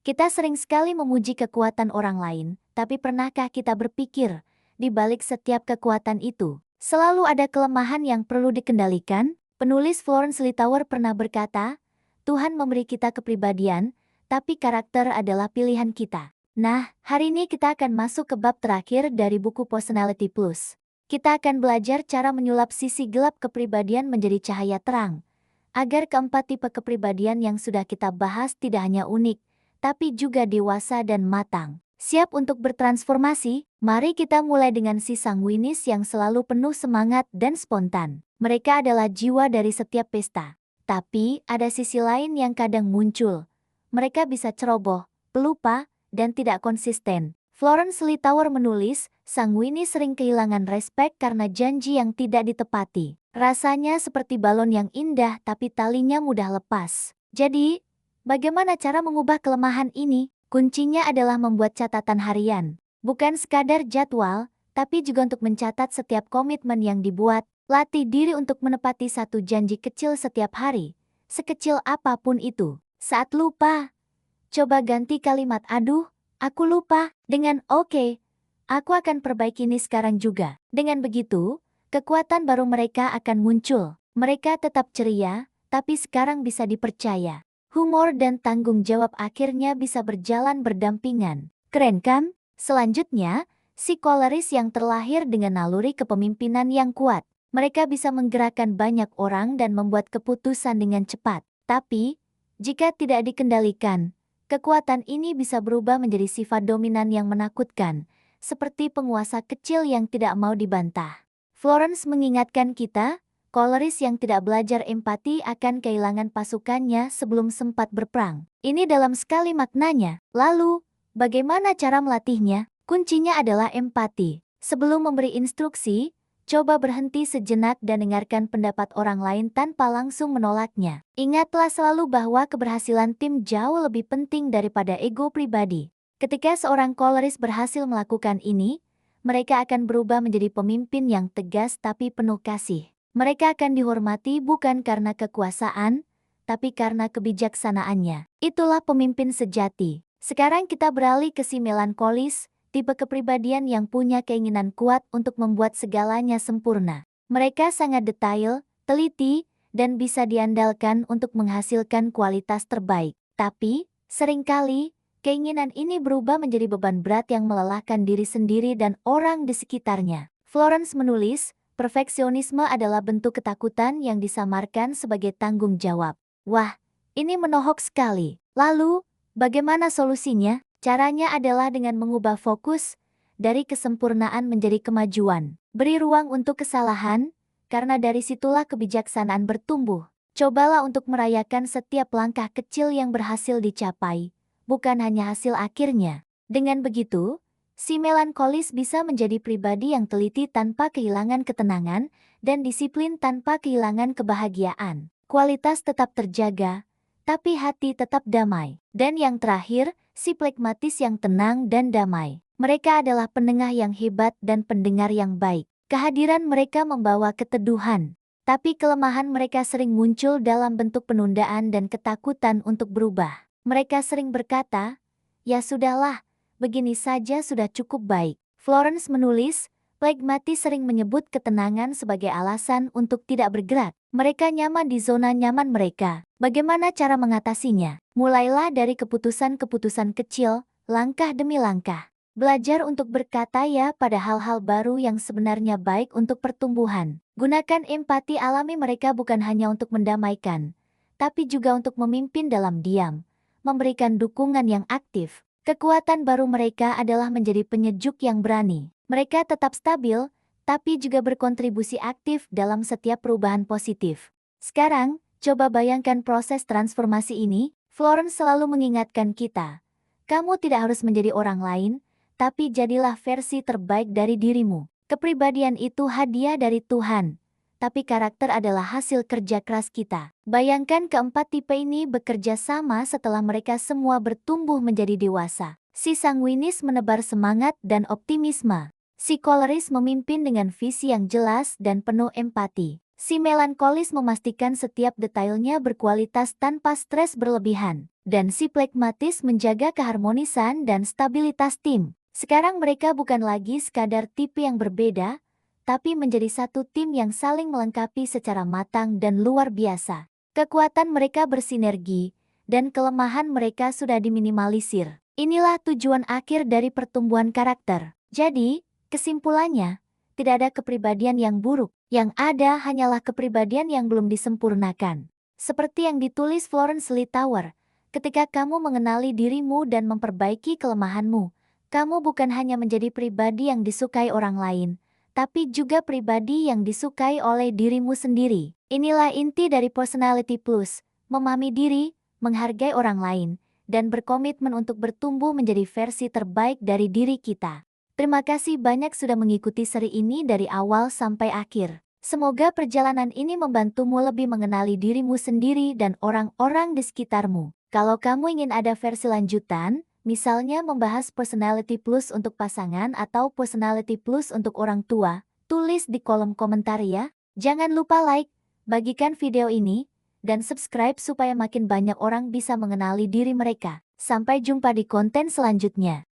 Kita sering sekali memuji kekuatan orang lain, tapi pernahkah kita berpikir, di balik setiap kekuatan itu, selalu ada kelemahan yang perlu dikendalikan? Penulis Florence Littauer pernah berkata, Tuhan memberi kita kepribadian, tapi karakter adalah pilihan kita. Nah, hari ini kita akan masuk ke bab terakhir dari buku Personality Plus. Kita akan belajar cara menyulap sisi gelap kepribadian menjadi cahaya terang, agar keempat tipe kepribadian yang sudah kita bahas tidak hanya unik, tapi juga dewasa dan matang. Siap untuk bertransformasi? Mari kita mulai dengan si sanguinis yang selalu penuh semangat dan spontan. Mereka adalah jiwa dari setiap pesta. Tapi, ada sisi lain yang kadang muncul. Mereka bisa ceroboh, pelupa, dan tidak konsisten. Florence Littauer menulis, sanguinis sering kehilangan respek karena janji yang tidak ditepati. Rasanya seperti balon yang indah tapi talinya mudah lepas. Jadi, bagaimana cara mengubah kelemahan ini? Kuncinya adalah membuat catatan harian. Bukan sekadar jadwal, tapi juga untuk mencatat setiap komitmen yang dibuat. Latih diri untuk menepati satu janji kecil setiap hari, sekecil apapun itu. Saat lupa, coba ganti kalimat "aduh, aku lupa" dengan "oke, aku akan perbaiki ini sekarang juga." Dengan begitu, kekuatan baru mereka akan muncul. Mereka tetap ceria, tapi sekarang bisa dipercaya. Humor dan tanggung jawab akhirnya bisa berjalan berdampingan. Keren kan? Selanjutnya, si koleris yang terlahir dengan naluri kepemimpinan yang kuat. Mereka bisa menggerakkan banyak orang dan membuat keputusan dengan cepat. Tapi, jika tidak dikendalikan, kekuatan ini bisa berubah menjadi sifat dominan yang menakutkan, seperti penguasa kecil yang tidak mau dibantah. Florence mengingatkan kita, koleris yang tidak belajar empati akan kehilangan pasukannya sebelum sempat berperang. Ini dalam sekali maknanya. Lalu, bagaimana cara melatihnya? Kuncinya adalah empati. Sebelum memberi instruksi, coba berhenti sejenak dan dengarkan pendapat orang lain tanpa langsung menolaknya. Ingatlah selalu bahwa keberhasilan tim jauh lebih penting daripada ego pribadi. Ketika seorang koleris berhasil melakukan ini, mereka akan berubah menjadi pemimpin yang tegas tapi penuh kasih. Mereka akan dihormati bukan karena kekuasaan, tapi karena kebijaksanaannya. Itulah pemimpin sejati. Sekarang kita beralih ke si melankolis, tipe kepribadian yang punya keinginan kuat untuk membuat segalanya sempurna. Mereka sangat detail, teliti, dan bisa diandalkan untuk menghasilkan kualitas terbaik. Tapi, seringkali, keinginan ini berubah menjadi beban berat yang melelahkan diri sendiri dan orang di sekitarnya. Florence menulis, perfeksionisme adalah bentuk ketakutan yang disamarkan sebagai tanggung jawab. Wah, ini menohok sekali. Lalu, bagaimana solusinya? Caranya adalah dengan mengubah fokus dari kesempurnaan menjadi kemajuan. Beri ruang untuk kesalahan, karena dari situlah kebijaksanaan bertumbuh. Cobalah untuk merayakan setiap langkah kecil yang berhasil dicapai, bukan hanya hasil akhirnya. Dengan begitu, si melankolis bisa menjadi pribadi yang teliti tanpa kehilangan ketenangan dan disiplin tanpa kehilangan kebahagiaan. Kualitas tetap terjaga, tapi hati tetap damai. Dan yang terakhir, si flegmatis yang tenang dan damai. Mereka adalah penengah yang hebat dan pendengar yang baik. Kehadiran mereka membawa keteduhan, tapi kelemahan mereka sering muncul dalam bentuk penundaan dan ketakutan untuk berubah. Mereka sering berkata, "Ya sudahlah, begini saja sudah cukup baik." Florence menulis, flegmatis sering menyebut ketenangan sebagai alasan untuk tidak bergerak. Mereka nyaman di zona nyaman mereka. Bagaimana cara mengatasinya? Mulailah dari keputusan-keputusan kecil, langkah demi langkah. Belajar untuk berkata ya pada hal-hal baru yang sebenarnya baik untuk pertumbuhan. Gunakan empati alami mereka bukan hanya untuk mendamaikan, tapi juga untuk memimpin dalam diam, memberikan dukungan yang aktif. Kekuatan baru mereka adalah menjadi penyejuk yang berani. Mereka tetap stabil, tapi juga berkontribusi aktif dalam setiap perubahan positif. Sekarang, coba bayangkan proses transformasi ini. Florence selalu mengingatkan kita, kamu tidak harus menjadi orang lain, tapi jadilah versi terbaik dari dirimu. Kepribadian itu hadiah dari Tuhan, tapi karakter adalah hasil kerja keras kita. Bayangkan keempat tipe ini bekerja sama setelah mereka semua bertumbuh menjadi dewasa. Si sanguinis menebar semangat dan optimisme. Si koleris memimpin dengan visi yang jelas dan penuh empati. Si melankolis memastikan setiap detailnya berkualitas tanpa stres berlebihan. dan si pragmatis menjaga keharmonisan dan stabilitas tim. Sekarang mereka bukan lagi sekadar tipe yang berbeda, tapi menjadi satu tim yang saling melengkapi secara matang dan luar biasa. Kekuatan mereka bersinergi, dan kelemahan mereka sudah diminimalisir. Inilah tujuan akhir dari pertumbuhan karakter. Jadi, kesimpulannya, tidak ada kepribadian yang buruk, yang ada hanyalah kepribadian yang belum disempurnakan. Seperti yang ditulis Florence Littauer, ketika kamu mengenali dirimu dan memperbaiki kelemahanmu, kamu bukan hanya menjadi pribadi yang disukai orang lain, tapi juga pribadi yang disukai oleh dirimu sendiri. Inilah inti dari Personality Plus, memahami diri, menghargai orang lain, dan berkomitmen untuk bertumbuh menjadi versi terbaik dari diri kita. Terima kasih banyak sudah mengikuti seri ini dari awal sampai akhir. Semoga perjalanan ini membantumu lebih mengenali dirimu sendiri dan orang-orang di sekitarmu. Kalau kamu ingin ada versi lanjutan, misalnya membahas Personality Plus untuk pasangan atau Personality Plus untuk orang tua, tulis di kolom komentar ya. Jangan lupa like, bagikan video ini, dan subscribe supaya makin banyak orang bisa mengenali diri mereka. Sampai jumpa di konten selanjutnya.